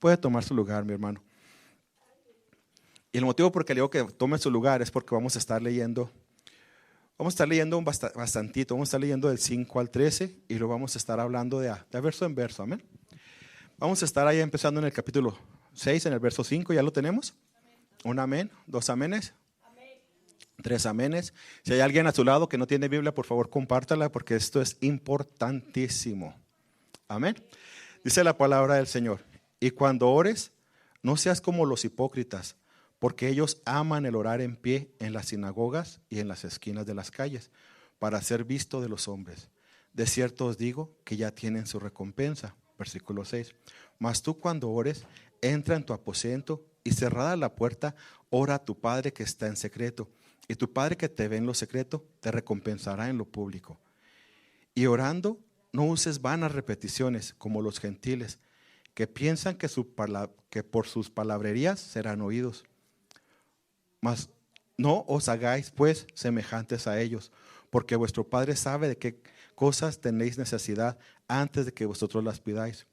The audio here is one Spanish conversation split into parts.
Puede tomar su lugar, mi hermano. Y el motivo por el que le digo que tome su lugar es porque vamos a estar leyendo un bastantito. Vamos a estar leyendo del 5 al 13 y lo vamos a estar hablando de verso en verso. Amén. Vamos a estar ahí empezando en el capítulo 6, en el verso 5. ¿Ya lo tenemos? Un amén, dos amenes, tres amenes. Si hay alguien a su lado que no tiene Biblia, por favor compártala porque esto es importantísimo. Amén. Dice la palabra del Señor: y cuando ores, no seas como los hipócritas, porque ellos aman el orar en pie en las sinagogas y en las esquinas de las calles, para ser visto de los hombres. De cierto os digo que ya tienen su recompensa. Versículo 6. Mas tú cuando ores, entra en tu aposento y cerrada la puerta, ora a tu Padre que está en secreto. Y tu Padre que te ve en lo secreto, te recompensará en lo público. Y orando, no uses vanas repeticiones como los gentiles, que piensan que por sus palabrerías serán oídos. Mas no os hagáis pues semejantes a ellos, porque vuestro Padre sabe de qué cosas tenéis necesidad antes de que vosotros las pidáis.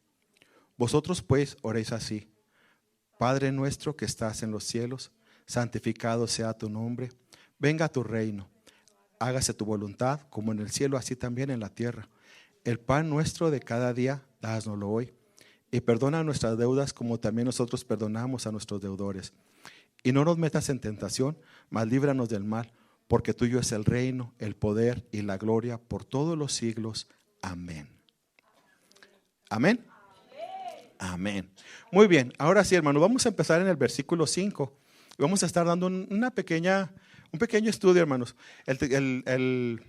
Vosotros pues oréis así: Padre nuestro que estás en los cielos, santificado sea tu nombre, venga a tu reino, hágase tu voluntad como en el cielo, así también en la tierra. El pan nuestro de cada día, dánoslo hoy, y perdona nuestras deudas como también nosotros perdonamos a nuestros deudores. Y no nos metas en tentación, mas líbranos del mal, porque tuyo es el reino, el poder y la gloria por todos los siglos. Amén. Amén. Amén. Muy bien, ahora sí, hermano, vamos a empezar en el versículo 5. Vamos a estar dando un pequeño estudio, hermanos. El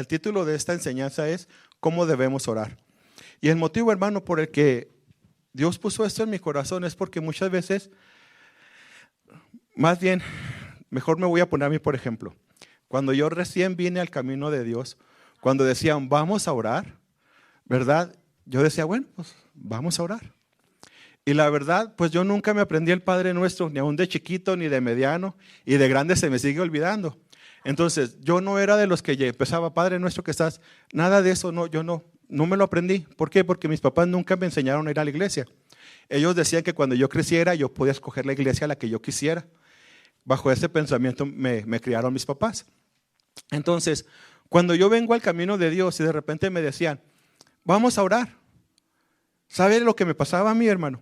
título de esta enseñanza es ¿cómo debemos orar? Y el motivo, hermano, por el que Dios puso esto en mi corazón es porque muchas veces, más bien, mejor me voy a poner a mí por ejemplo. Cuando yo recién vine al camino de Dios, cuando decían vamos a orar, ¿verdad? Yo decía, bueno, pues vamos a orar. Y la verdad, pues yo nunca me aprendí el Padre Nuestro, ni aún de chiquito, ni de mediano, y de grande se me sigue olvidando. Entonces, yo no era de los que empezaba, Padre Nuestro que estás, nada de eso, no, yo no me lo aprendí. ¿Por qué? Porque mis papás nunca me enseñaron a ir a la iglesia. Ellos decían que cuando yo creciera, yo podía escoger la iglesia a la que yo quisiera. Bajo ese pensamiento me criaron mis papás. Entonces, cuando yo vengo al camino de Dios y de repente me decían, vamos a orar. ¿Sabe lo que me pasaba a mí, hermano?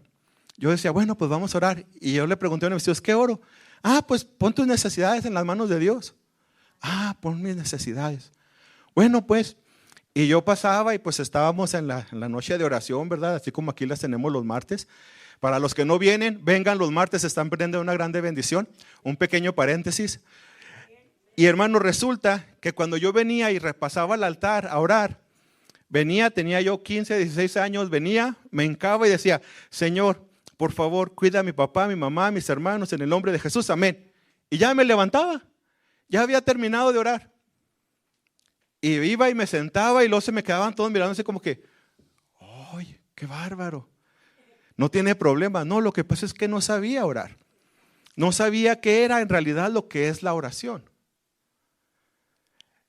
Yo decía, bueno, pues vamos a orar. Y yo le pregunté a mis hijos, ¿qué oro? Pues pon tus necesidades en las manos de Dios. Pon mis necesidades. Bueno, pues, y yo pasaba y pues estábamos en la noche de oración, ¿verdad? Así como aquí las tenemos los martes. Para los que no vienen, vengan los martes, están perdiendo una grande bendición. Un pequeño paréntesis. Y hermano, resulta que cuando yo venía y repasaba el altar a orar, tenía yo 15, 16 años, venía, me hincaba y decía, Señor, por favor, cuida a mi papá, a mi mamá, a mis hermanos, en el nombre de Jesús, amén. Y ya me levantaba, ya había terminado de orar. Y iba y me sentaba y luego se me quedaban todos mirándose como que, ¡ay, qué bárbaro! No tiene problema. No, lo que pasa es que no sabía orar. No sabía qué era en realidad lo que es la oración.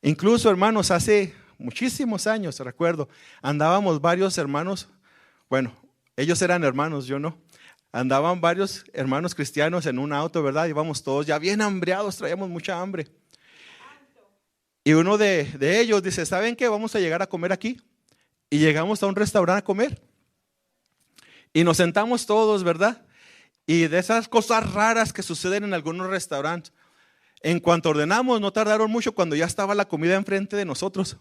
Incluso, hermanos, hace muchísimos años, recuerdo, andábamos varios hermanos, bueno, ellos eran hermanos, yo no. Andaban varios hermanos cristianos en un auto, ¿verdad? Íbamos todos ya bien hambriados, traíamos mucha hambre. Y uno de ellos dice, ¿saben qué? Vamos a llegar a comer aquí. Y llegamos a un restaurante a comer. Y nos sentamos todos, ¿verdad? Y de esas cosas raras que suceden en algunos restaurantes, en cuanto ordenamos, no tardaron mucho cuando ya estaba la comida enfrente de nosotros.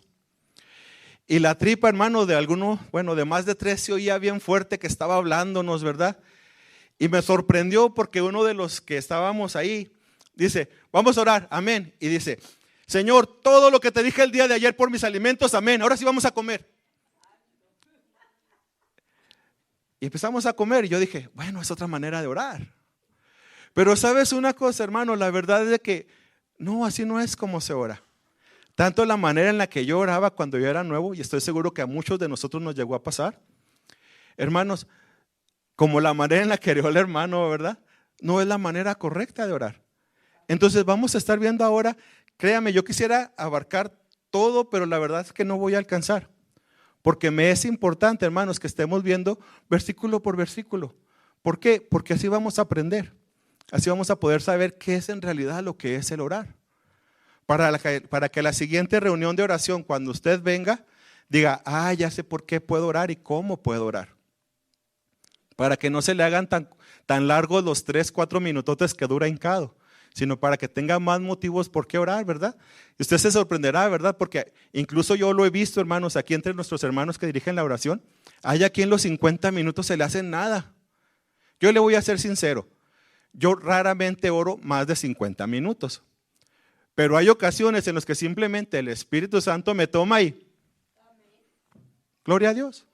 Y la tripa, hermano, de alguno, bueno, de más de 3 se oía bien fuerte que estaba hablándonos, ¿verdad? Y me sorprendió porque uno de los que estábamos ahí dice, vamos a orar, amén. Y dice, Señor, todo lo que te dije el día de ayer por mis alimentos, amén. Ahora sí vamos a comer. Y empezamos a comer y yo dije, bueno, es otra manera de orar. Pero sabes una cosa, hermano, la verdad es de que no, así no es como se ora. Tanto la manera en la que yo oraba cuando yo era nuevo, y estoy seguro que a muchos de nosotros nos llegó a pasar, hermanos, como la manera en la que oró el hermano, ¿verdad? No es la manera correcta de orar. Entonces vamos a estar viendo ahora, créame, yo quisiera abarcar todo, pero la verdad es que no voy a alcanzar. Porque me es importante, hermanos, que estemos viendo versículo por versículo. ¿Por qué? Porque así vamos a aprender. Así vamos a poder saber qué es en realidad lo que es el orar. Para que la siguiente reunión de oración, cuando usted venga, diga, ya sé por qué puedo orar y cómo puedo orar. Para que no se le hagan tan largos los 3, 4 minutotes que dura hincado, sino para que tenga más motivos por qué orar, ¿verdad? Y usted se sorprenderá, ¿verdad? Porque incluso yo lo he visto, hermanos, aquí entre nuestros hermanos que dirigen la oración, hay aquí en los 50 minutos se le hacen nada. Yo le voy a ser sincero, yo raramente oro más de 50 minutos, pero hay ocasiones en las que simplemente el Espíritu Santo me toma y gloria a Dios,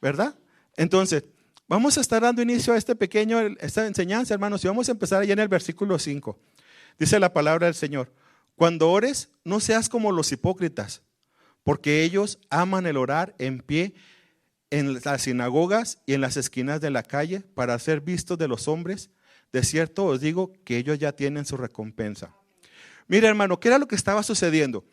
¿verdad? Entonces, vamos a estar dando inicio a esta enseñanza, hermanos, y vamos a empezar allá en el versículo 5. Dice la palabra del Señor: cuando ores, no seas como los hipócritas, porque ellos aman el orar en pie en las sinagogas y en las esquinas de la calle para ser vistos de los hombres. De cierto os digo que ellos ya tienen su recompensa. Mira, hermano, ¿qué era lo que estaba sucediendo?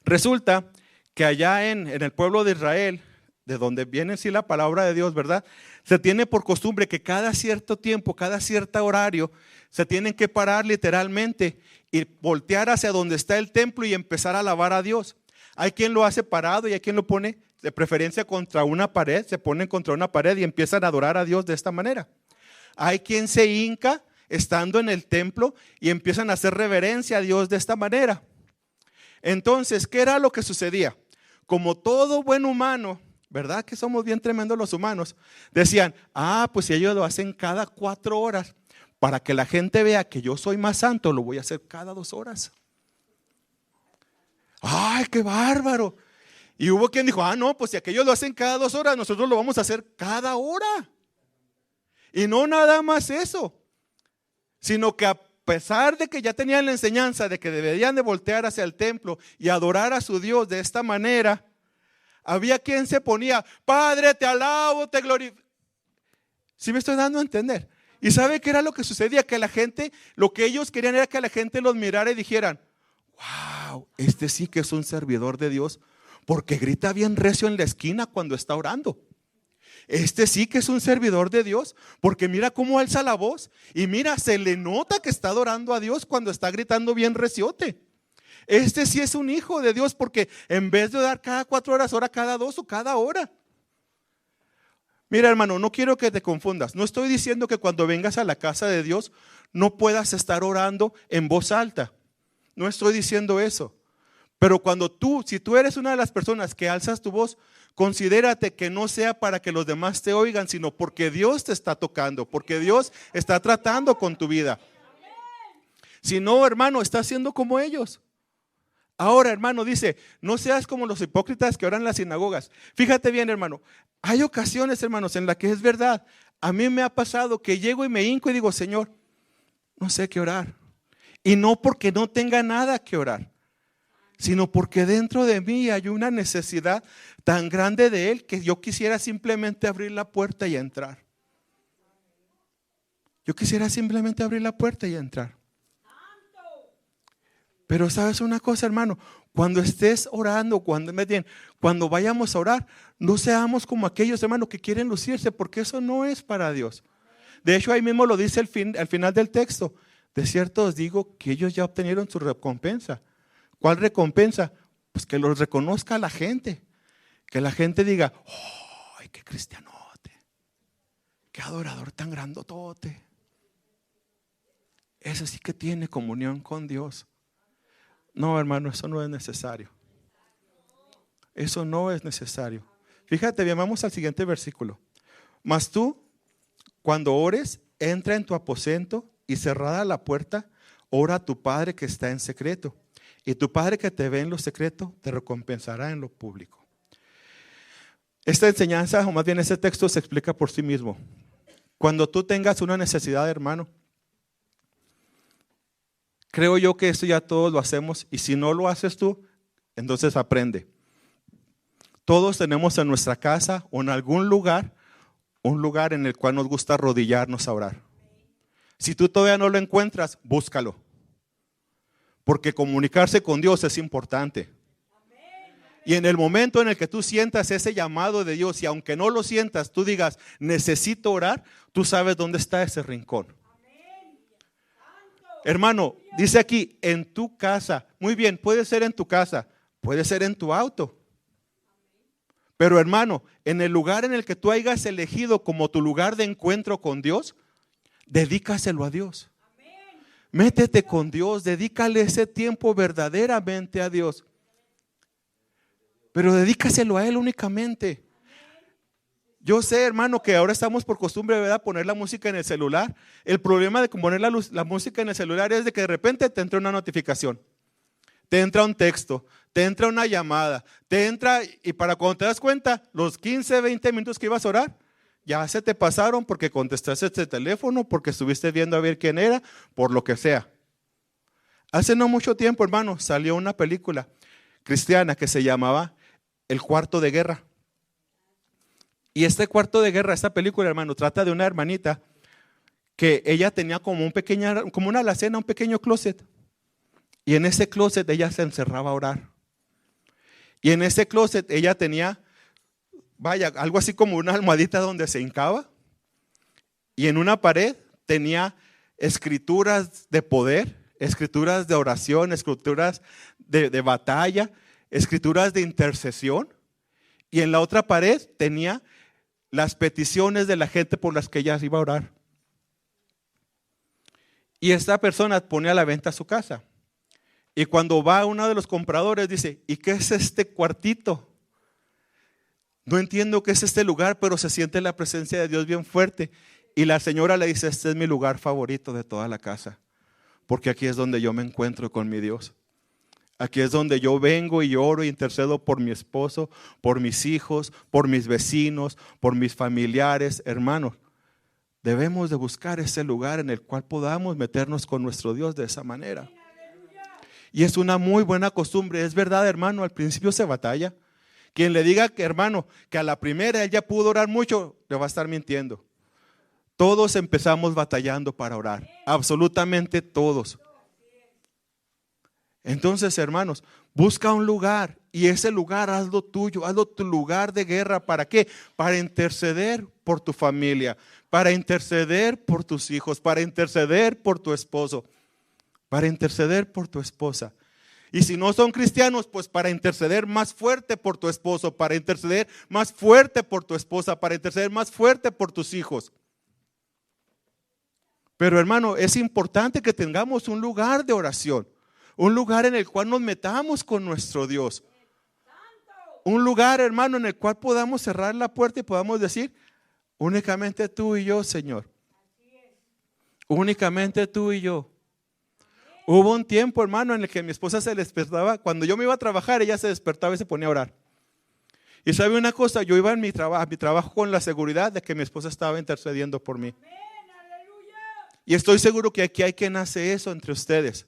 Resulta que allá en el pueblo de Israel, de donde viene sí la palabra de Dios, ¿verdad? Se tiene por costumbre que cada cierto tiempo, cada cierto horario, se tienen que parar literalmente y voltear hacia donde está el templo y empezar a alabar a Dios. Hay quien lo hace parado y hay quien lo pone de preferencia contra una pared, se ponen contra una pared y empiezan a adorar a Dios de esta manera. Hay quien se hinca estando en el templo y empiezan a hacer reverencia a Dios de esta manera. Entonces, ¿qué era lo que sucedía? Como todo buen humano, ¿verdad que somos bien tremendos los humanos? Decían, pues si ellos lo hacen cada 4 horas, para que la gente vea que yo soy más santo, lo voy a hacer cada 2 horas. ¡Ay, qué bárbaro! Y hubo quien dijo, no, pues si aquellos lo hacen cada 2 horas, nosotros lo vamos a hacer cada hora. Y no nada más eso, sino que a pesar de que ya tenían la enseñanza de que deberían de voltear hacia el templo y adorar a su Dios de esta manera, había quien se ponía, Padre, te alabo, te glorifico. ¿Sí me estoy dando a entender? ¿Y sabe qué era lo que sucedía? Que la gente, lo que ellos querían era que la gente los mirara y dijeran, wow, este sí que es un servidor de Dios, porque grita bien recio en la esquina cuando está orando. Este sí que es un servidor de Dios, porque mira cómo alza la voz y mira, se le nota que está adorando a Dios cuando está gritando bien reciote. Este sí es un hijo de Dios, porque en vez de orar cada 4 horas, ora cada 2 o cada hora. Mira, hermano, no quiero que te confundas. No estoy diciendo que cuando vengas a la casa de Dios no puedas estar orando en voz alta. No estoy diciendo eso. Pero si tú eres una de las personas que alzas tu voz, considérate que no sea para que los demás te oigan, sino porque Dios te está tocando, porque Dios está tratando con tu vida. Si no, hermano, estás siendo como ellos. Ahora, hermano, dice, no seas como los hipócritas que oran en las sinagogas. Fíjate bien, hermano, hay ocasiones, hermanos, en las que es verdad. A mí me ha pasado que llego y me hinco y digo, Señor, no sé qué orar. Y no porque no tenga nada que orar, sino porque dentro de mí hay una necesidad tan grande de Él que yo quisiera simplemente abrir la puerta y entrar. Yo quisiera simplemente abrir la puerta y entrar. Pero sabes una cosa, hermano, cuando estés orando, cuando vayamos a orar, no seamos como aquellos hermanos que quieren lucirse, porque eso no es para Dios. De hecho, ahí mismo lo dice al final del texto. De cierto os digo que ellos ya obtenieron su recompensa. ¿Cuál recompensa? Pues que los reconozca la gente. Que la gente diga, ¡ay, qué cristianote! ¡Qué adorador tan grandotote! Ese sí que tiene comunión con Dios. No, hermano, eso no es necesario. Eso no es necesario. Fíjate bien, vamos al siguiente versículo. Mas tú, cuando ores, entra en tu aposento y cerrada la puerta, ora a tu Padre que está en secreto. Y tu Padre que te ve en lo secreto, te recompensará en lo público. Esta enseñanza, o más bien este texto, se explica por sí mismo. Cuando tú tengas una necesidad, hermano, creo yo que esto ya todos lo hacemos, y si no lo haces tú, entonces aprende. Todos tenemos en nuestra casa o en algún lugar, un lugar en el cual nos gusta arrodillarnos a orar. Si tú todavía no lo encuentras, búscalo. Porque comunicarse con Dios es importante. Y en el momento en el que tú sientas ese llamado de Dios, y aunque no lo sientas, tú digas, necesito orar, tú sabes dónde está ese rincón. Hermano, dice aquí, en tu casa. Muy bien, puede ser en tu casa, puede ser en tu auto. Pero hermano, en el lugar en el que tú hayas elegido como tu lugar de encuentro con Dios, dedícaselo a Dios. Métete con Dios, dedícale ese tiempo verdaderamente a Dios. Pero dedícaselo a Él únicamente. Yo sé, hermano, que ahora estamos por costumbre, ¿verdad?, poner la música en el celular. El problema de poner la música en el celular es de que de repente te entra una notificación, te entra un texto, te entra una llamada, te entra, y para cuando te das cuenta, los 15, 20 minutos que ibas a orar, ya se te pasaron porque contestaste este teléfono, porque estuviste viendo a ver quién era, por lo que sea. Hace no mucho tiempo, hermano, salió una película cristiana que se llamaba El Cuarto de Guerra. Y este Cuarto de Guerra, esta película, hermano, trata de una hermanita que ella tenía como como una alacena, un pequeño closet. Y en ese closet ella se encerraba a orar. Y en ese closet ella tenía, vaya, algo así como una almohadita donde se hincaba. Y en una pared tenía escrituras de poder, escrituras de oración, escrituras de batalla, escrituras de intercesión. Y en la otra pared tenía las peticiones de la gente por las que ella iba a orar. Y esta persona pone a la venta su casa. Y cuando va uno de los compradores dice, ¿y qué es este cuartito? No entiendo qué es este lugar, pero se siente la presencia de Dios bien fuerte. Y la señora le dice, este es mi lugar favorito de toda la casa, porque aquí es donde yo me encuentro con mi Dios. Aquí es donde yo vengo y oro e intercedo por mi esposo, por mis hijos, por mis vecinos, por mis familiares, hermanos. Debemos de buscar ese lugar en el cual podamos meternos con nuestro Dios de esa manera. Y es una muy buena costumbre. Es verdad, hermano, al principio se batalla. Quien le diga que, hermano, que a la primera él ya pudo orar mucho, le va a estar mintiendo. Todos empezamos batallando para orar. Absolutamente todos. Entonces, hermanos, busca un lugar y ese lugar hazlo tuyo, hazlo tu lugar de guerra. ¿Para qué? Para interceder por tu familia, para interceder por tus hijos, para interceder por tu esposo, para interceder por tu esposa. Y si no son cristianos, pues para interceder más fuerte por tu esposo, para interceder más fuerte por tu esposa, para interceder más fuerte por tus hijos. Pero hermano, es importante que tengamos un lugar de oración. Un lugar en el cual nos metamos con nuestro Dios. Un lugar, hermano, en el cual podamos cerrar la puerta y podamos decir, únicamente tú y yo, Señor. Únicamente tú y yo. Hubo un tiempo, hermano, en el que mi esposa se despertaba. Cuando yo me iba a trabajar, ella se despertaba y se ponía a orar. Y sabe una cosa, yo iba a mi trabajo con la seguridad de que mi esposa estaba intercediendo por mí. Y estoy seguro que aquí hay quien hace eso entre ustedes.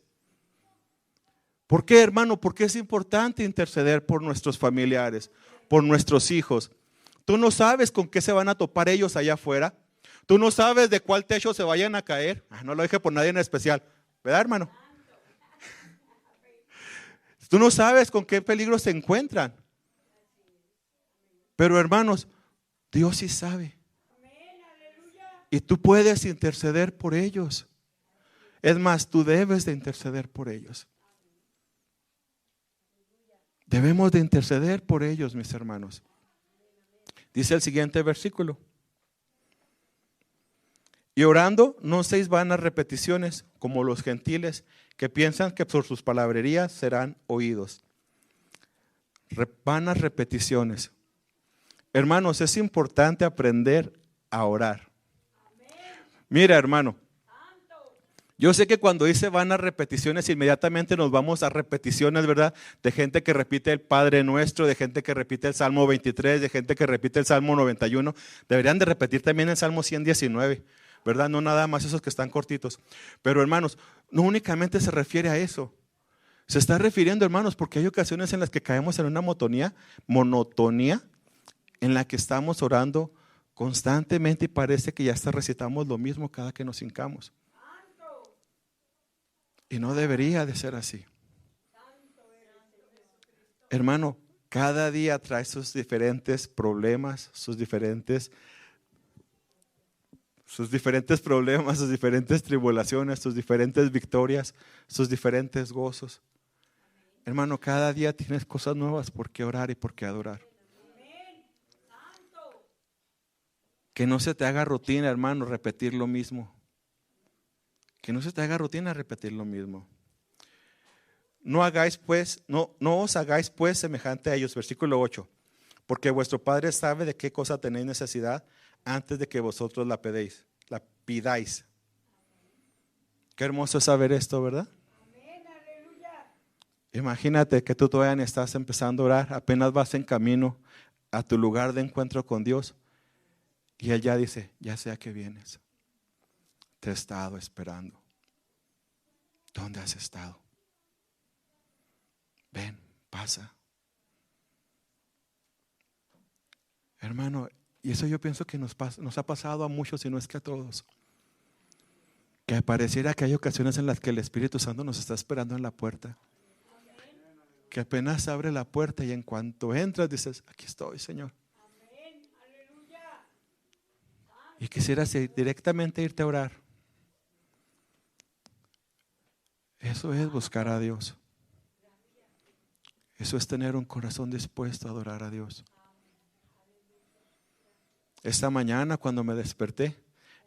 ¿Por qué, hermano? Porque es importante interceder por nuestros familiares, por nuestros hijos. Tú no sabes con qué se van a topar ellos allá afuera. Tú no sabes de cuál techo se vayan a caer. No lo dije por nadie en especial, ¿verdad, hermano? Tú no sabes con qué peligro se encuentran. Pero, hermanos, Dios sí sabe. Y tú puedes interceder por ellos. Es más, tú debes de interceder por ellos. Debemos de interceder por ellos, mis hermanos. Dice el siguiente versículo. Y orando, no seis vanas repeticiones como los gentiles que piensan que por sus palabrerías serán oídos. Vanas repeticiones. Hermanos, es importante aprender a orar. Mira, hermano. Yo sé que cuando dice vanas repeticiones, inmediatamente nos vamos a repeticiones, ¿verdad? De gente que repite el Padre Nuestro, de gente que repite el Salmo 23, de gente que repite el Salmo 91. Deberían de repetir también el Salmo 119, ¿verdad? No nada más esos que están cortitos. Pero hermanos, no únicamente se refiere a eso. Se está refiriendo, hermanos, porque hay ocasiones en las que caemos en una monotonía en la que estamos orando constantemente y parece que ya hasta recitamos lo mismo cada que nos hincamos. Y no debería de ser así. Hermano, Cada día trae sus diferentes problemas, sus diferentes problemas, sus diferentes tribulaciones, sus diferentes victorias, sus diferentes gozos. Hermano, cada día tienes cosas nuevas por qué orar y por qué adorar. Que no se te haga rutina, hermano, repetir lo mismo. Que no se te haga rutina repetir lo mismo. No os hagáis pues semejante a ellos. Versículo 8. Porque vuestro Padre sabe de qué cosa tenéis necesidad antes de que vosotros la pidáis. Qué hermoso es saber esto, ¿verdad? Imagínate que tú todavía estás empezando a orar, apenas vas en camino a tu lugar de encuentro con Dios y Él ya dice, ya sé a qué vienes. Te he estado esperando. ¿Dónde has estado? Ven, pasa. Hermano, y eso yo pienso que nos ha pasado a muchos, si no es que a todos. Que pareciera que hay ocasiones en las que el Espíritu Santo nos está esperando en la puerta. Que apenas abre la puerta y en cuanto entras dices, aquí estoy, Señor. Y quisieras directamente irte a orar. Eso es buscar a Dios. Eso es tener un corazón dispuesto a adorar a Dios. Esta mañana cuando me desperté,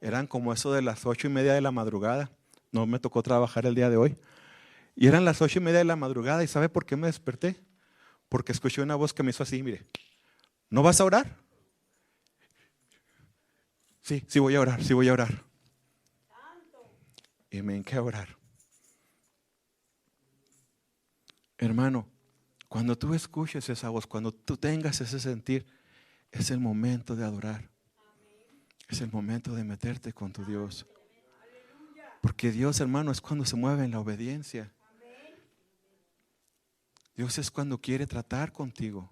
eran como eso de las 8:30 de la madrugada. No me tocó trabajar el día de hoy. Y eran las 8:30 de la madrugada. ¿Y sabe por qué me desperté? Porque escuché una voz que me hizo así, mire, ¿no vas a orar? Sí voy a orar, sí voy a orar. Y me hinqué a orar. Hermano, cuando tú escuches esa voz, cuando tú tengas ese sentir, es el momento de adorar. Es el momento de meterte con tu Dios. Porque Dios, hermano, es cuando se mueve en la obediencia. Dios es cuando quiere tratar contigo.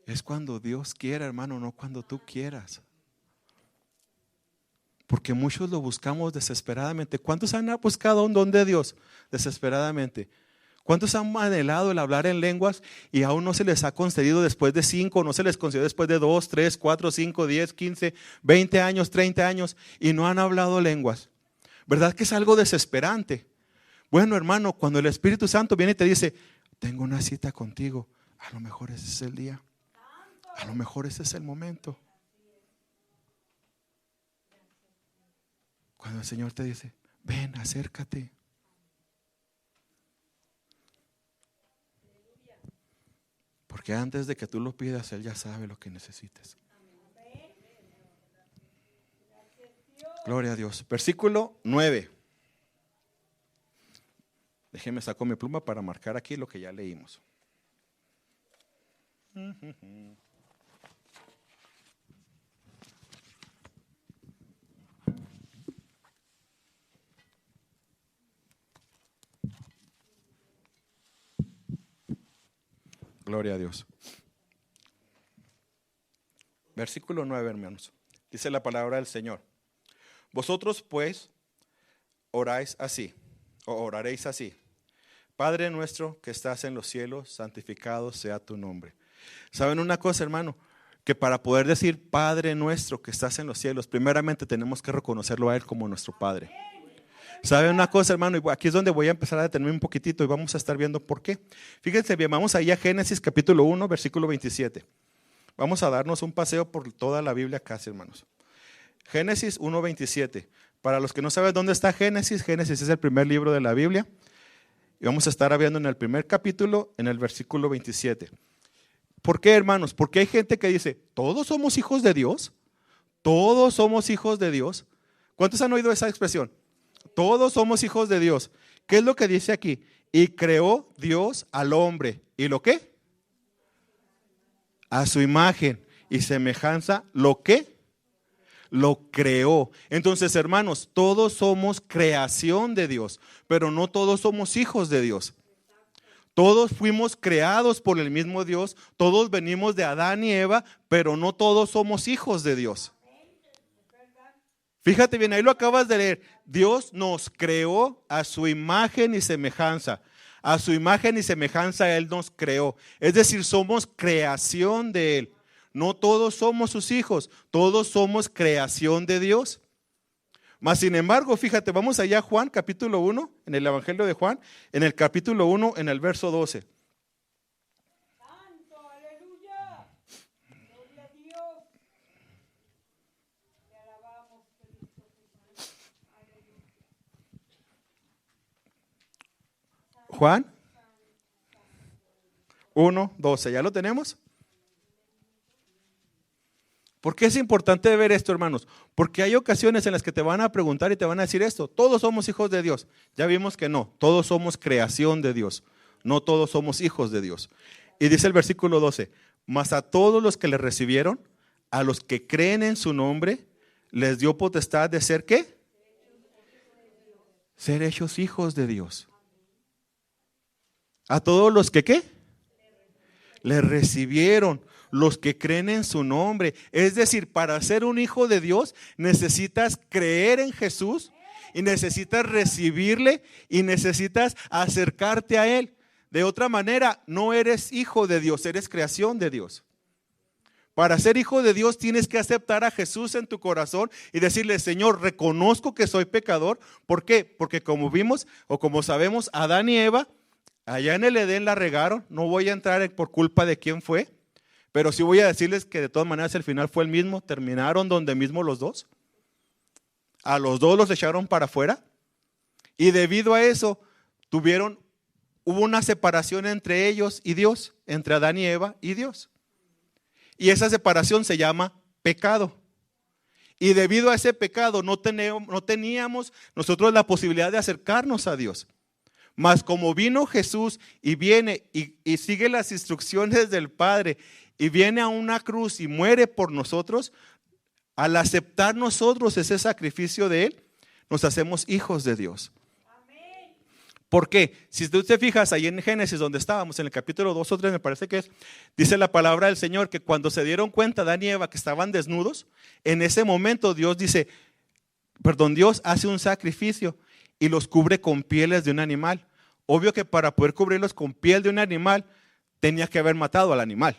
Es cuando Dios quiera, hermano, no cuando tú quieras. Porque muchos lo buscamos desesperadamente. ¿Cuántos han buscado un don de Dios desesperadamente? ¿Cuántos han anhelado el hablar en lenguas y aún no se les ha concedido después de 5, no se les concedió después de 2, 3, 4, 5, 10, 15, 20 años, 30 años y no han hablado lenguas? ¿Verdad que es algo desesperante? Bueno, hermano, cuando el Espíritu Santo viene y te dice, tengo una cita contigo, a lo mejor ese es el día. A lo mejor ese es el momento. Cuando el Señor te dice, ven, acércate. Porque antes de que tú lo pidas, Él ya sabe lo que necesites. Gloria a Dios. Versículo 9. Déjeme sacar mi pluma para marcar aquí lo que ya leímos. Gloria a Dios. Versículo 9, hermanos. Dice la palabra del Señor. Vosotros pues oraréis así. Padre nuestro que estás en los cielos, santificado sea tu nombre. ¿Saben una cosa, hermano? Que para poder decir Padre nuestro que estás en los cielos, primeramente tenemos que reconocerlo a Él como nuestro Padre. ¿Saben una cosa, hermano? Y aquí es donde voy a empezar a detenerme un poquitito y vamos a estar viendo por qué. Fíjense bien, vamos ahí a Génesis capítulo 1, versículo 27. Vamos a darnos un paseo por toda la Biblia casi, hermanos. Génesis 1, 27. Para los que no saben dónde está Génesis, Génesis es el primer libro de la Biblia. Y vamos a estar viendo en el primer capítulo, en el versículo 27. ¿Por qué, hermanos? Porque hay gente que dice, ¿todos somos hijos de Dios? ¿Todos somos hijos de Dios? ¿Cuántos han oído esa expresión? Todos somos hijos de Dios. ¿Qué es lo que dice aquí? Y creó Dios al hombre. ¿Y lo qué? A su imagen y semejanza. ¿Lo qué? Lo creó. Entonces, hermanos, todos somos creación de Dios, pero no todos somos hijos de Dios. Todos fuimos creados por el mismo Dios, todos venimos de Adán y Eva, pero no todos somos hijos de Dios. Fíjate bien, ahí lo acabas de leer. Dios nos creó a su imagen y semejanza. A su imagen y semejanza Él nos creó. Es decir, somos creación de Él. No todos somos sus hijos, todos somos creación de Dios. Mas sin embargo, fíjate, vamos allá a Juan capítulo 1, en el Evangelio de Juan, en el capítulo 1, en el verso 12. Santo, aleluya. Gloria a Dios. Te alabamos, Cristo Jesús. Aleluya. Juan 1, 12, ¿ya lo tenemos? ¿Por qué es importante ver esto, hermanos? Porque hay ocasiones en las que te van a preguntar y te van a decir esto: todos somos hijos de Dios. Ya vimos que no, todos somos creación de Dios, no todos somos hijos de Dios. Y dice el versículo 12: mas a todos los que le recibieron, a los que creen en su nombre, les dio potestad de ser ¿qué? Ser hechos hijos de Dios. A todos los que ¿qué? Le recibieron. Los que creen en su nombre. Es decir, para ser un hijo de Dios necesitas creer en Jesús y necesitas recibirle y necesitas acercarte a Él. De otra manera, no eres hijo de Dios, eres creación de Dios. Para ser hijo de Dios tienes que aceptar a Jesús en tu corazón y decirle: Señor, reconozco que soy pecador. ¿Por qué? Porque como vimos o como sabemos, Adán y Eva allá en el Edén la regaron. No voy a entrar por culpa de quién fue. Pero sí voy a decirles que de todas maneras el final fue el mismo. Terminaron donde mismo los dos. A los dos los echaron para afuera. Y debido a eso hubo una separación entre ellos y Dios. Entre Adán y Eva y Dios. Y esa separación se llama pecado. Y debido a ese pecado no teníamos nosotros la posibilidad de acercarnos a Dios. Mas como vino Jesús y viene y sigue las instrucciones del Padre y viene a una cruz y muere por nosotros, al aceptar nosotros ese sacrificio de Él, nos hacemos hijos de Dios. Amén. ¿Por qué? Si tú te fijas ahí en Génesis donde estábamos, en el capítulo 2 o 3 me parece que es, dice la palabra del Señor que cuando se dieron cuenta Adán y Eva que estaban desnudos, en ese momento Dios hace un sacrificio y los cubre con pieles de un animal. Obvio que para poder cubrirlos con piel de un animal tenía que haber matado al animal.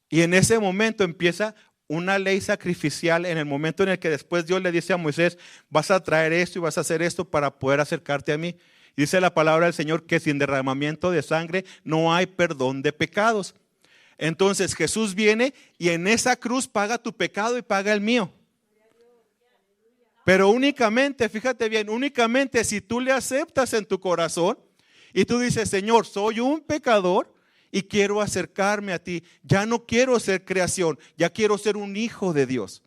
Y en ese momento empieza una ley sacrificial, en el momento en el que después Dios le dice a Moisés: vas a traer esto y vas a hacer esto para poder acercarte a mí. Dice la palabra del Señor que sin derramamiento de sangre no hay perdón de pecados. Entonces Jesús viene y en esa cruz paga tu pecado y paga el mío. Pero únicamente, fíjate bien, únicamente si tú le aceptas en tu corazón y tú dices: Señor, soy un pecador y quiero acercarme a ti. Ya no quiero ser creación, ya quiero ser un hijo de Dios.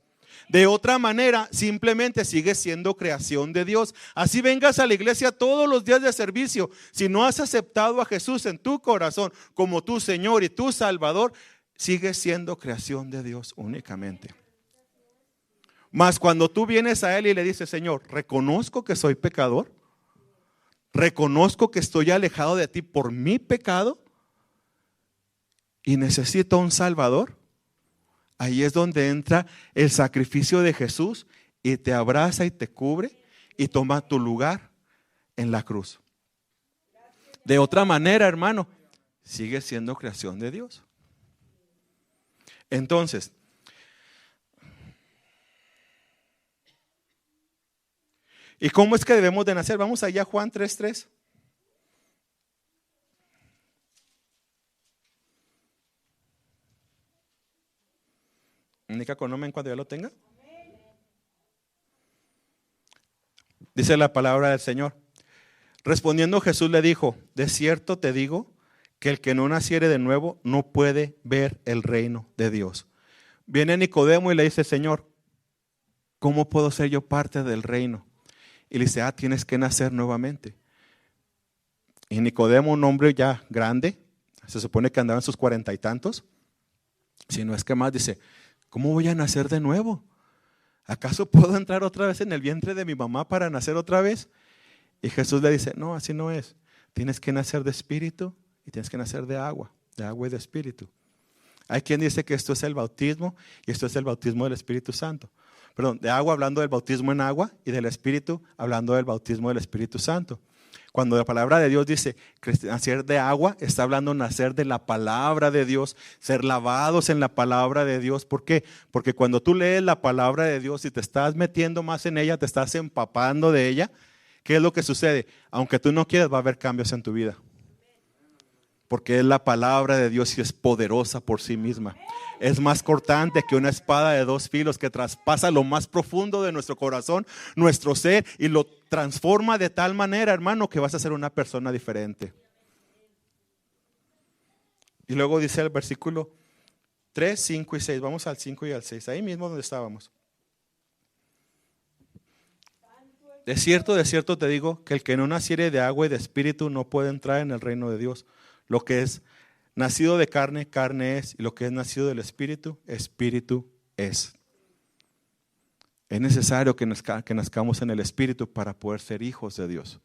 De otra manera, simplemente sigues siendo creación de Dios. Así vengas a la iglesia todos los días de servicio. Si no has aceptado a Jesús en tu corazón como tu Señor y tu Salvador, sigues siendo creación de Dios únicamente. Mas cuando tú vienes a Él y le dices: Señor, reconozco que soy pecador, reconozco que estoy alejado de ti por mi pecado y necesito un Salvador, ahí es donde entra el sacrificio de Jesús y te abraza y te cubre y toma tu lugar en la cruz. De otra manera, hermano, sigues siendo creación de Dios. Entonces, ¿y cómo es que debemos de nacer? Vamos allá a Juan 3:3. Indica con nombre cuando ya lo tenga. Dice la palabra del Señor: respondiendo Jesús le dijo: de cierto te digo que el que no naciere de nuevo no puede ver el reino de Dios. Viene Nicodemo y le dice: Señor, ¿cómo puedo ser yo parte del reino? Y le dice: tienes que nacer nuevamente. Y Nicodemo, un hombre ya grande, se supone que andaba en sus 40 y tantos, si no es que más, dice: ¿cómo voy a nacer de nuevo? ¿Acaso puedo entrar otra vez en el vientre de mi mamá para nacer otra vez? Y Jesús le dice: no, así no es. Tienes que nacer de espíritu y tienes que nacer de agua y de espíritu. Hay quien dice que esto es el bautismo y esto es el bautismo del Espíritu Santo. Perdón, de agua hablando del bautismo en agua y del Espíritu hablando del bautismo del Espíritu Santo. Cuando la palabra de Dios dice nacer de agua, está hablando nacer de la palabra de Dios, ser lavados en la palabra de Dios. ¿Por qué? Porque cuando tú lees la palabra de Dios y te estás metiendo más en ella, te estás empapando de ella, ¿qué es lo que sucede? Aunque tú no quieras, va a haber cambios en tu vida. Porque es la palabra de Dios y es poderosa por sí misma. Es más cortante que una espada de dos filos que traspasa lo más profundo de nuestro corazón, nuestro ser, y lo transforma de tal manera, hermano, que vas a ser una persona diferente. Y luego dice el versículo 3, 5 y 6. Vamos al 5 y al 6. Ahí mismo donde estábamos. De cierto te digo que el que no naciere de agua y de espíritu no puede entrar en el reino de Dios. Lo que es nacido de carne, carne es, y lo que es nacido del espíritu, espíritu es. Es necesario que nazcamos en el espíritu para poder ser hijos de Dios.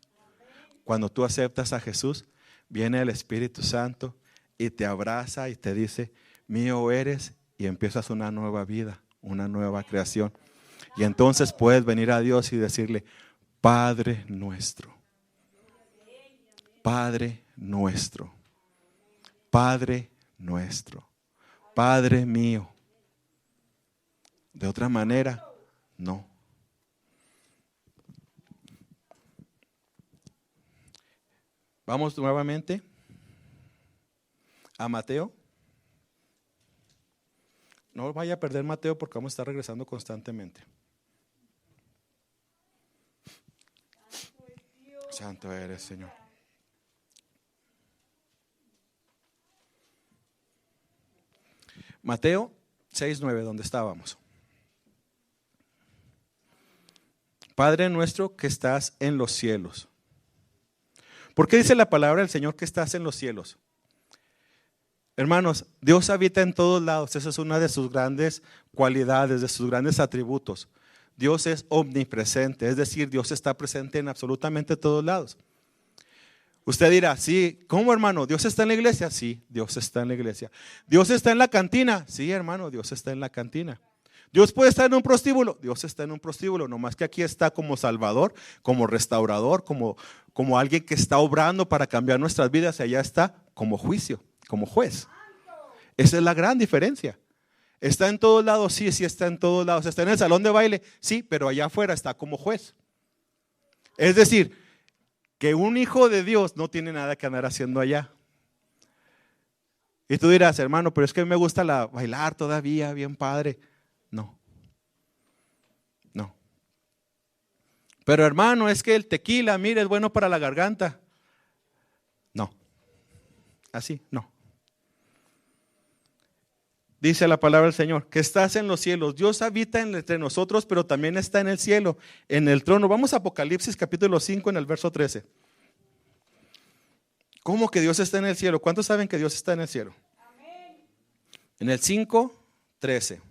Cuando tú aceptas a Jesús, viene el Espíritu Santo y te abraza y te dice, mío eres, y empiezas una nueva vida, una nueva creación. Y entonces puedes venir a Dios y decirle, Padre nuestro, Padre nuestro, Padre nuestro, Padre mío. De otra manera, no. Vamos nuevamente a Mateo. No vaya a perder Mateo porque vamos a estar regresando constantemente. Santo eres, Señor. Mateo 6:9, donde estábamos. Padre nuestro que estás en los cielos. ¿Por qué dice la palabra del Señor que estás en los cielos? Hermanos, Dios habita en todos lados. Esa es una de sus grandes cualidades, de sus grandes atributos. Dios es omnipresente, es decir, Dios está presente en absolutamente todos lados. Usted dirá, sí, ¿cómo, hermano? ¿Dios está en la iglesia? Sí, Dios está en la iglesia. ¿Dios está en la cantina? Sí, hermano, Dios está en la cantina. ¿Dios puede estar en un prostíbulo? Dios está en un prostíbulo, nomás que aquí está como Salvador, como restaurador, como alguien que está obrando para cambiar nuestras vidas, y allá está como juicio, como juez. Esa es la gran diferencia. ¿Está en todos lados? Sí, sí está en todos lados. ¿Está en el salón de baile? Sí, pero allá afuera está como juez. Es decir, que un hijo de Dios no tiene nada que andar haciendo allá. Y tú dirás, hermano, pero es que me gusta bailar todavía, bien padre. No. Pero hermano, es que el tequila, mire, es bueno para la garganta. No. Así, no. Dice la palabra del Señor, que estás en los cielos. Dios habita entre nosotros, pero también está en el cielo, en el trono. Vamos a Apocalipsis capítulo 5 en el verso 13. ¿Cómo que Dios está en el cielo? ¿Cuántos saben que Dios está en el cielo? Amén. En el 5, 13.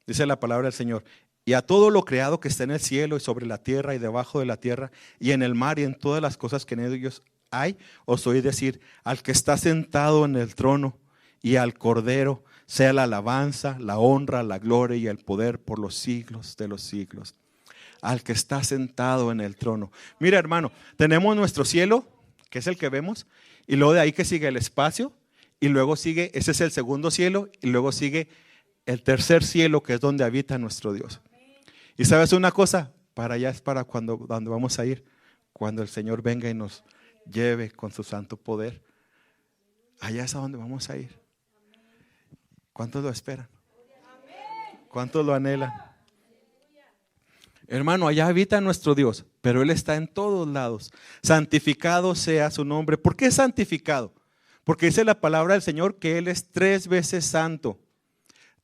Dice la palabra del Señor, y a todo lo creado que está en el cielo y sobre la tierra y debajo de la tierra y en el mar y en todas las cosas que en ellos hay, os oí decir, al que está sentado en el trono y al Cordero, sea la alabanza, la honra, la gloria y el poder por los siglos de los siglos. Al que está sentado en el trono. Mira, hermano, tenemos nuestro cielo, que es el que vemos, y luego de ahí que sigue el espacio, y luego sigue, ese es el segundo cielo, y luego sigue el tercer cielo, que es donde habita nuestro Dios. Y sabes una cosa, para allá es para donde vamos a ir, cuando el Señor venga y nos lleve con su santo poder. Allá es a donde vamos a ir. ¿Cuántos lo esperan? ¿Cuántos lo anhelan? Hermano, allá habita nuestro Dios, pero Él está en todos lados. Santificado sea su nombre. ¿Por qué santificado? Porque dice la palabra del Señor que Él es 3 veces santo.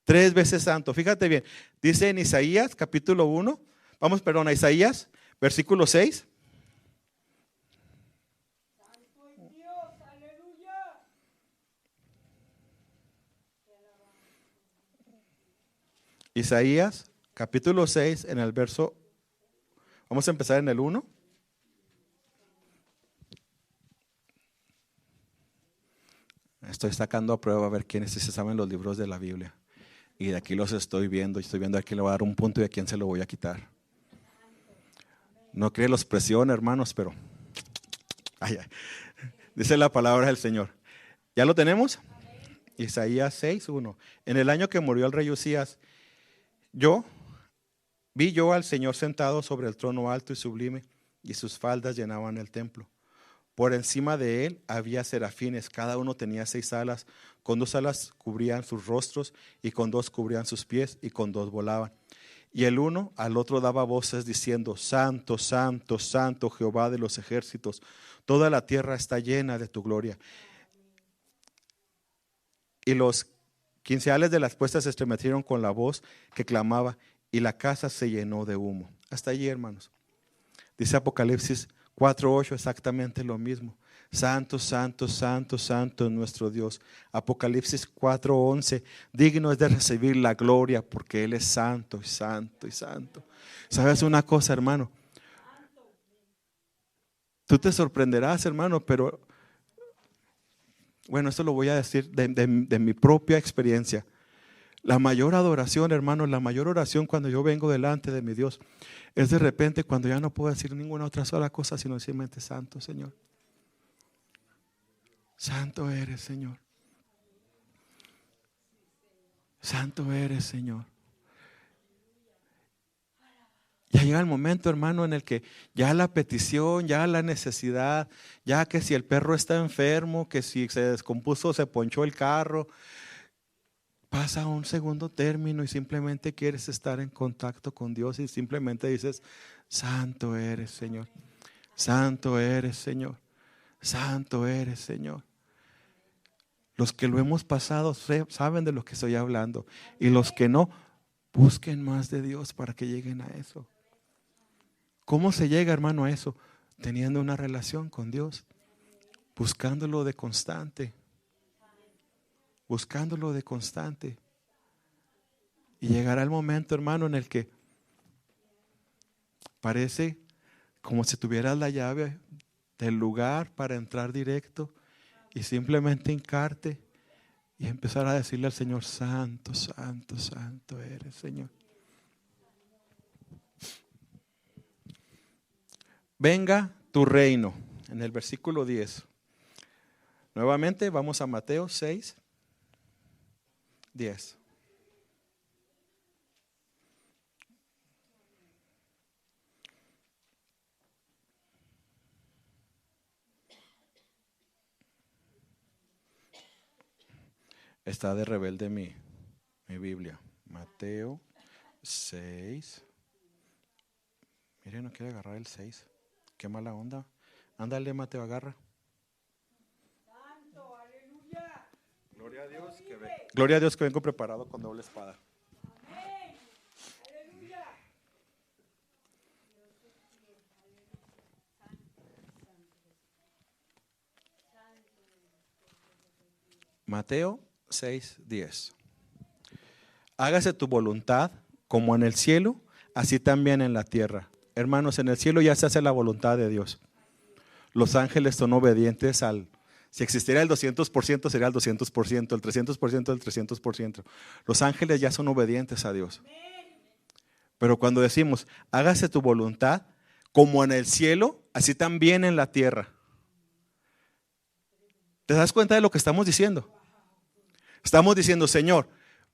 3 veces santo. Fíjate bien. Dice en Isaías capítulo 1. A Isaías, versículo 6. Santo es Dios, aleluya. Isaías capítulo 6 en el verso. Vamos a empezar en el 1. Estoy sacando a prueba a ver quiénes sí se saben los libros de la Biblia. Y de aquí los estoy viendo. Y estoy viendo a quién le voy a dar un punto y a quién se lo voy a quitar. No cree los presión, hermanos, pero ay, ay. Dice la palabra del Señor. ¿Ya lo tenemos? Isaías 6:1. En el año que murió el rey Usías, vi yo al Señor sentado sobre el trono alto y sublime, y sus faldas llenaban el templo. Por encima de él había serafines, cada uno tenía 6 alas, con 2 alas cubrían sus rostros, y con 2 cubrían sus pies, y con 2 volaban. Y el uno al otro daba voces diciendo: Santo, santo, santo, Jehová de los ejércitos, toda la tierra está llena de tu gloria. Y los quinceales de las puestas se estremecieron con la voz que clamaba, y la casa se llenó de humo. Hasta allí, hermanos. Dice Apocalipsis 4:8 exactamente lo mismo. Santo, santo, santo, santo es nuestro Dios. Apocalipsis 4:11, digno es de recibir la gloria porque Él es santo y santo y santo. ¿Sabes una cosa, hermano? Tú te sorprenderás, hermano, pero bueno, esto lo voy a decir de mi propia experiencia. La mayor adoración, hermano, la mayor oración cuando yo vengo delante de mi Dios es de repente cuando ya no puedo decir ninguna otra sola cosa, sino simplemente santo, Señor. Santo eres, Señor. Santo eres, Señor. Ya llega el momento, hermano, en el que ya la petición, ya la necesidad, ya que si el perro está enfermo, que si se descompuso, se ponchó el carro, pasa a un segundo término y simplemente quieres estar en contacto con Dios y simplemente dices: Santo eres, Señor. Santo eres, Señor. Santo eres, Señor. Los que lo hemos pasado saben de lo que estoy hablando. Y los que no, busquen más de Dios para que lleguen a eso. ¿Cómo se llega, hermano, a eso? Teniendo una relación con Dios. Buscándolo de constante. Buscándolo de constante. Y llegará el momento, hermano, en el que parece como si tuvieras la llave del lugar para entrar directo y simplemente hincarte y empezar a decirle al Señor: Santo, santo, santo eres, Señor. Venga tu reino, en el versículo 10. Nuevamente vamos a Mateo 6:10. Está de rebelde mi Biblia. Mateo 6. Mire, no quiere agarrar el 6. Qué mala onda. Ándale, Mateo, agarra. Santo, aleluya. Gloria a Dios gloria a Dios que vengo preparado con doble espada. Amén. Aleluya. Mateo 6:10. Hágase tu voluntad como en el cielo, así también en la tierra. Hermanos, en el cielo ya se hace la voluntad de Dios. Los ángeles son obedientes si existiera el 200% sería el 200%, el 300% el 300%. Los ángeles ya son obedientes a Dios. Pero cuando decimos: hágase tu voluntad como en el cielo, así también en la tierra. ¿Te das cuenta de lo que estamos diciendo? Estamos diciendo: Señor,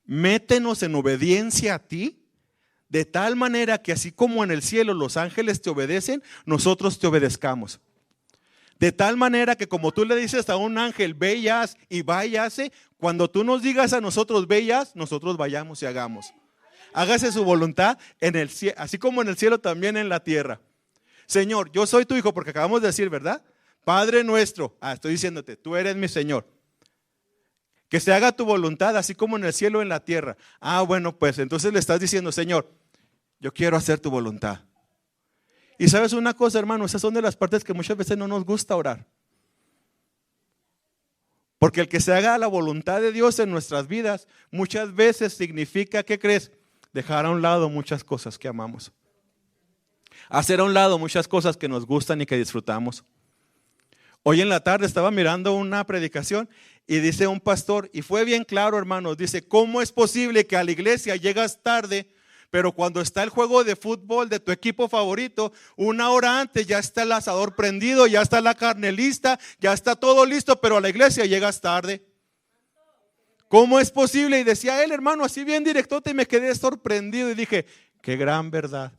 métenos en obediencia a ti, de tal manera que así como en el cielo los ángeles te obedecen, nosotros te obedezcamos. De tal manera que como tú le dices a un ángel: ve y haz, y va y hace, cuando tú nos digas a nosotros: ve y haz, nosotros vayamos y hagamos. Hágase su voluntad en el cielo, así como en el cielo también en la tierra. Señor, yo soy tu hijo, porque acabamos de decir, ¿verdad? Padre nuestro, estoy diciéndote, tú eres mi Señor. Que se haga tu voluntad así como en el cielo en la tierra. Bueno, pues entonces le estás diciendo: Señor, yo quiero hacer tu voluntad. Y sabes una cosa, hermano, esas son de las partes que muchas veces no nos gusta orar. Porque el que se haga la voluntad de Dios en nuestras vidas muchas veces significa, ¿qué crees? Dejar a un lado muchas cosas que amamos. Hacer a un lado muchas cosas que nos gustan y que disfrutamos. Hoy en la tarde estaba mirando una predicación Y dice un pastor, y fue bien claro, hermanos, dice, ¿cómo es posible que a la iglesia llegas tarde, pero cuando está el juego de fútbol de tu equipo favorito, una hora antes ya está el asador prendido, ya está la carne lista, ya está todo listo, pero a la iglesia llegas tarde? ¿Cómo es posible? Y decía él, hermano, así bien directote, y me quedé sorprendido y dije, qué gran verdad.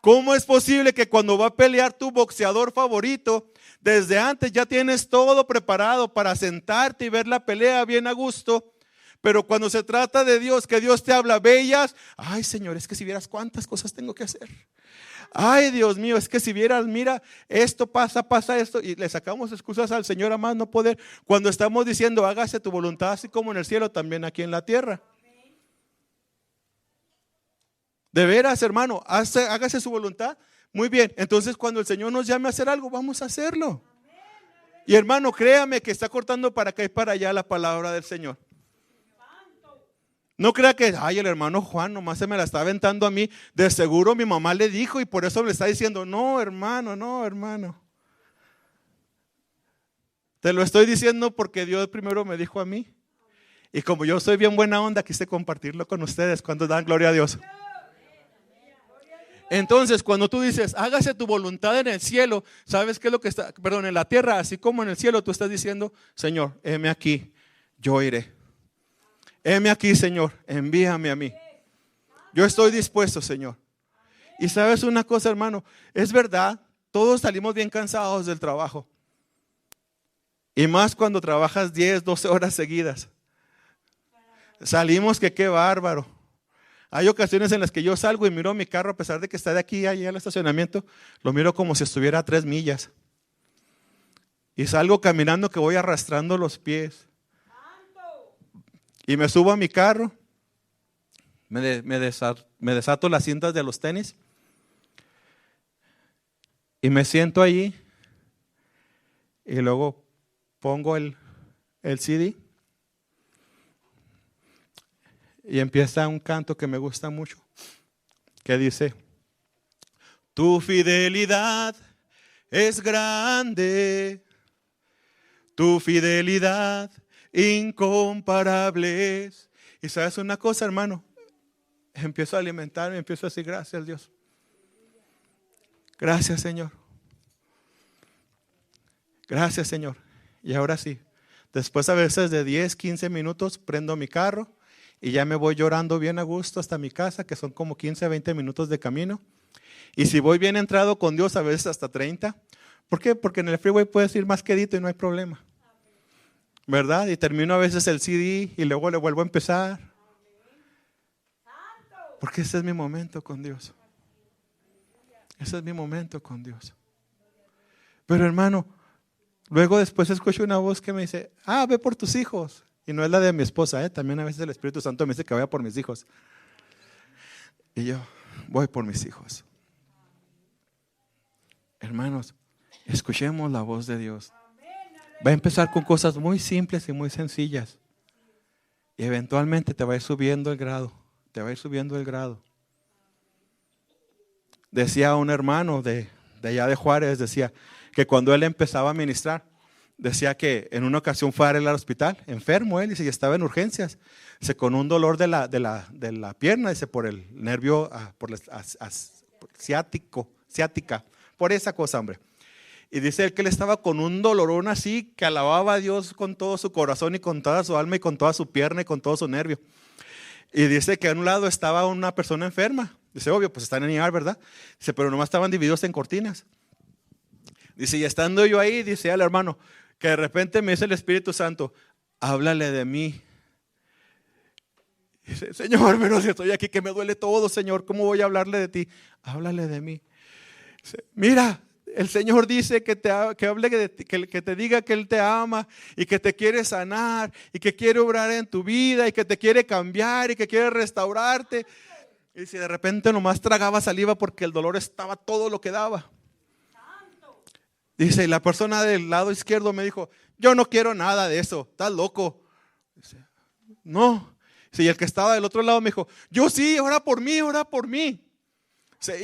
¿Cómo es posible que cuando va a pelear tu boxeador favorito, desde antes ya tienes todo preparado para sentarte y ver la pelea bien a gusto? Pero cuando se trata de Dios, que Dios te habla, bellas, ay Señor, es que si vieras cuántas cosas tengo que hacer. Ay Dios mío, es que si vieras, mira, esto pasa esto. Y le sacamos excusas al Señor a más no poder. Cuando estamos diciendo, hágase tu voluntad así como en el cielo, también aquí en la tierra. De veras, hermano, hágase su voluntad. Muy bien, entonces cuando el Señor nos llame a hacer algo, vamos a hacerlo. Y hermano, créame que está cortando para acá y para allá la palabra del Señor. No crea que, ay, el hermano Juan nomás se me la está aventando a mí. De seguro mi mamá le dijo y por eso le está diciendo, no, hermano, no, hermano. Te lo estoy diciendo porque Dios primero me dijo a mí. Y como yo soy bien buena onda, quise compartirlo con ustedes cuando dan gloria a Dios. Entonces, cuando tú dices, hágase tu voluntad en el cielo, ¿sabes qué es lo que está? Perdón, en la tierra, así como en el cielo, tú estás diciendo, Señor, heme aquí, yo iré. Heme aquí, Señor, envíame a mí. Yo estoy dispuesto, Señor. Y sabes una cosa, hermano, es verdad, todos salimos bien cansados del trabajo. Y más cuando trabajas 10, 12 horas seguidas. Salimos que qué bárbaro. Hay ocasiones en las que yo salgo y miro mi carro, a pesar de que está de aquí a allá al estacionamiento, lo miro como si estuviera a 3 millas. Y salgo caminando que voy arrastrando los pies. Y me subo a mi carro, me desato las cintas de los tenis y me siento allí y luego pongo el CD. Y empieza un canto que me gusta mucho, que dice, tu fidelidad es grande, tu fidelidad incomparable. Y sabes una cosa, hermano, empiezo a alimentarme, empiezo a decir gracias Dios. Gracias Señor. Gracias Señor. Y ahora sí, después a veces de 10, 15 minutos prendo mi carro. Y ya me voy llorando bien a gusto hasta mi casa, que son como 15, 20 minutos de camino. Y si voy bien entrado con Dios, a veces hasta 30. ¿Por qué? Porque en el freeway puedes ir más quedito y no hay problema. ¿Verdad? Y termino a veces el CD y luego le vuelvo a empezar. Porque ese es mi momento con Dios. Ese es mi momento con Dios. Pero hermano, luego después escucho una voz que me dice, ve por tus hijos. Y no es la de mi esposa, también a veces el Espíritu Santo me dice que vaya por mis hijos. Y yo voy por mis hijos. Hermanos, escuchemos la voz de Dios. Va a empezar con cosas muy simples y muy sencillas. Y eventualmente te va a ir subiendo el grado. Te va a ir subiendo el grado. Decía un hermano de allá de Juárez, decía que cuando él empezaba a ministrar, decía que en una ocasión fue a él al hospital, enfermo él, y estaba en urgencias, con un dolor de la pierna, dice, por el nervio, por ciática, por esa cosa, hombre. Y dice él que él estaba con un dolorón así, que alababa a Dios con todo su corazón y con toda su alma y con toda su pierna y con todo su nervio. Y dice que a un lado estaba una persona enferma. Dice, obvio, pues están en IR, ¿verdad? Dice, pero nomás estaban divididos en cortinas. Dice, y estando yo ahí, dice al hermano, que de repente me dice el Espíritu Santo, háblale de mí. Dice, Señor, pero si estoy aquí que me duele todo, Señor, ¿cómo voy a hablarle de ti? Háblale de mí. Dice, mira, el Señor dice que hable de ti, que te diga que Él te ama y que te quiere sanar y que quiere obrar en tu vida y que te quiere cambiar y que quiere restaurarte. Y si de repente nomás tragaba saliva porque el dolor estaba todo lo que daba. Dice, y la persona del lado izquierdo me dijo, yo no quiero nada de eso, estás loco. Dice, no. Dice, y el que estaba del otro lado me dijo, yo sí, ora por mí, ora por mí.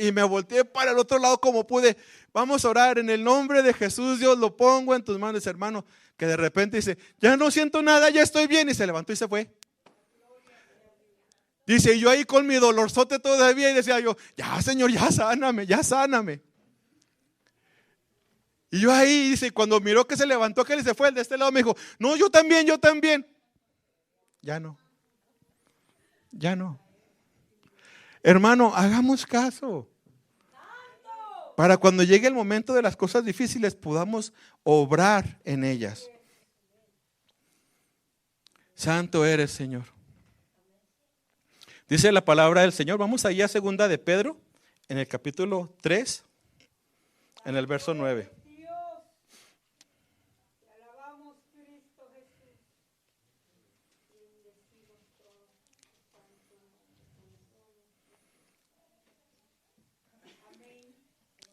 Y me volteé para el otro lado como pude. Vamos a orar en el nombre de Jesús, Dios, lo pongo en tus manos, hermano. Que de repente dice, ya no siento nada, ya estoy bien. Y se levantó y se fue. Dice, y yo ahí con mi dolorzote todavía y decía yo, ya Señor, ya sáname, ya sáname. Y yo ahí, dice, cuando miró que se levantó aquel y se fue, el de este lado me dijo, no, yo también, yo también. Ya no. Ya no. Hermano, hagamos caso. Para cuando llegue el momento de las cosas difíciles podamos obrar en ellas. Santo eres, Señor. Dice la palabra del Señor. Vamos allá a segunda de Pedro, en el capítulo 3, en el verso 9.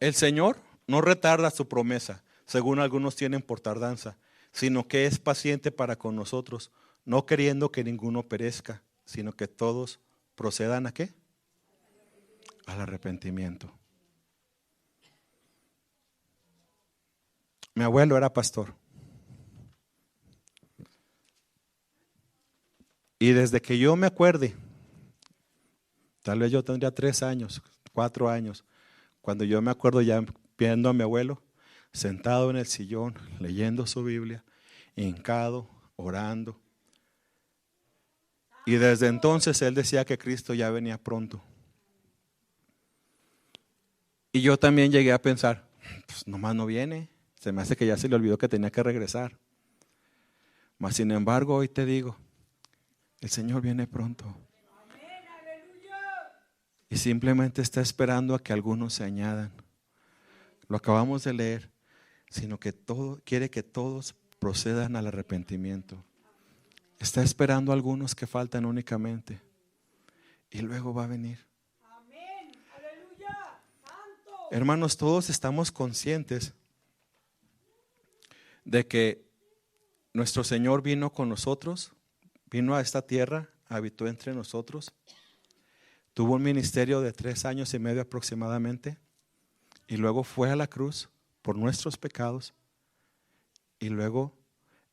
El Señor no retarda su promesa, según algunos tienen por tardanza, sino que es paciente para con nosotros, no queriendo que ninguno perezca, sino que todos procedan ¿a qué? Al arrepentimiento. Mi abuelo era pastor. Y desde que yo me acuerde, tal vez yo tendría 3 años, 4 años, cuando yo me acuerdo ya viendo a mi abuelo sentado en el sillón, leyendo su Biblia, hincado, orando. Y desde entonces él decía que Cristo ya venía pronto. Y yo también llegué a pensar, pues nomás no viene, se me hace que ya se le olvidó que tenía que regresar. Mas sin embargo hoy te digo, el Señor viene pronto. Y simplemente está esperando a que algunos se añadan. Lo acabamos de leer, sino que quiere que todos procedan al arrepentimiento. Está esperando a algunos que faltan únicamente. Y luego va a venir. Amén. Aleluya. Santo. Hermanos, todos estamos conscientes de que nuestro Señor vino con nosotros, vino a esta tierra, habitó entre nosotros. Tuvo un ministerio de 3 años y medio aproximadamente y luego fue a la cruz por nuestros pecados y luego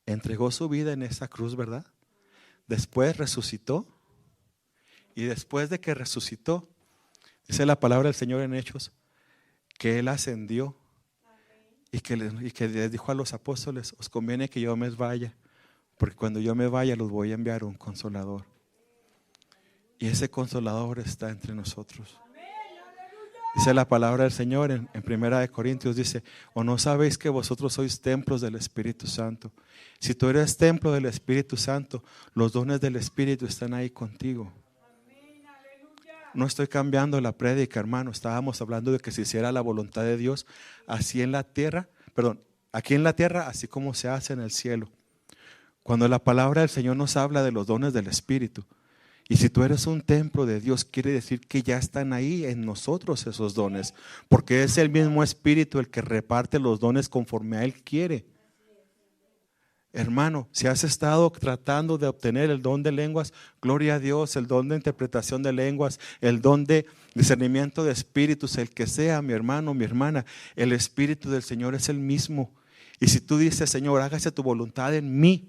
entregó su vida en esa cruz, ¿verdad? Después resucitó y después de que resucitó, dice la palabra del Señor en Hechos, que Él ascendió y que les dijo a los apóstoles, os conviene que yo me vaya, porque cuando yo me vaya los voy a enviar un consolador. Y ese consolador está entre nosotros. Dice la palabra del Señor en 1 Corintios, dice, ¿o no sabéis que vosotros sois templos del Espíritu Santo? Si tú eres templo del Espíritu Santo, los dones del Espíritu están ahí contigo. No estoy cambiando la prédica, hermano. Estábamos hablando de que se hiciera la voluntad de Dios así en la tierra, aquí en la tierra, así como se hace en el cielo. Cuando la palabra del Señor nos habla de los dones del Espíritu, y si tú eres un templo de Dios, quiere decir que ya están ahí en nosotros esos dones, porque es el mismo Espíritu el que reparte los dones conforme a Él quiere. Hermano, si has estado tratando de obtener el don de lenguas, gloria a Dios, el don de interpretación de lenguas, el don de discernimiento de espíritus, el que sea, mi hermano, mi hermana, el Espíritu del Señor es el mismo. Y si tú dices, Señor, hágase tu voluntad en mí,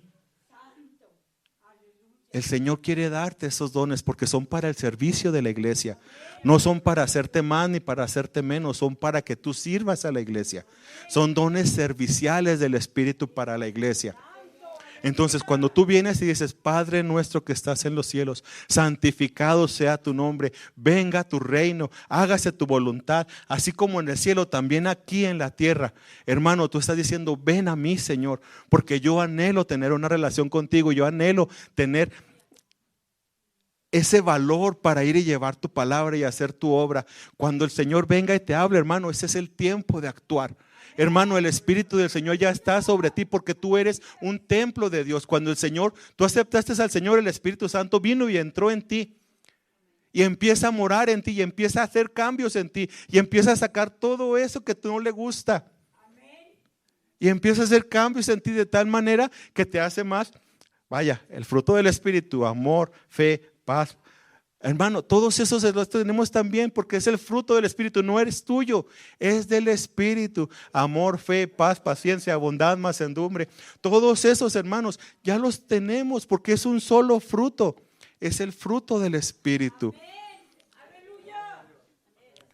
el Señor quiere darte esos dones porque son para el servicio de la iglesia. No son para hacerte más ni para hacerte menos, son para que tú sirvas a la iglesia. Son dones serviciales del Espíritu para la iglesia. Entonces, cuando tú vienes y dices, Padre nuestro que estás en los cielos, santificado sea tu nombre, venga tu reino, hágase tu voluntad, así como en el cielo, también aquí en la tierra. Hermano, tú estás diciendo, ven a mí, Señor, porque yo anhelo tener una relación contigo, yo anhelo tener ese valor para ir y llevar tu palabra y hacer tu obra. Cuando el Señor venga y te hable, hermano, ese es el tiempo de actuar. Hermano, el Espíritu del Señor ya está sobre ti porque tú eres un templo de Dios. Cuando tú aceptaste al Señor, el Espíritu Santo vino y entró en ti y empieza a morar en ti y empieza a hacer cambios en ti y empieza a sacar todo eso que tú no le gusta. Y empieza a hacer cambios en ti de tal manera que te hace más, el fruto del Espíritu, amor, fe, paz, Hermano, todos esos los tenemos también porque es el fruto del Espíritu, no eres tuyo, es del Espíritu. Amor, fe, paz, paciencia, bondad, mansedumbre. Todos esos, hermanos, ya los tenemos porque es un solo fruto, es el fruto del Espíritu. Aleluya.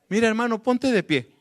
Mira, hermano, ponte de pie.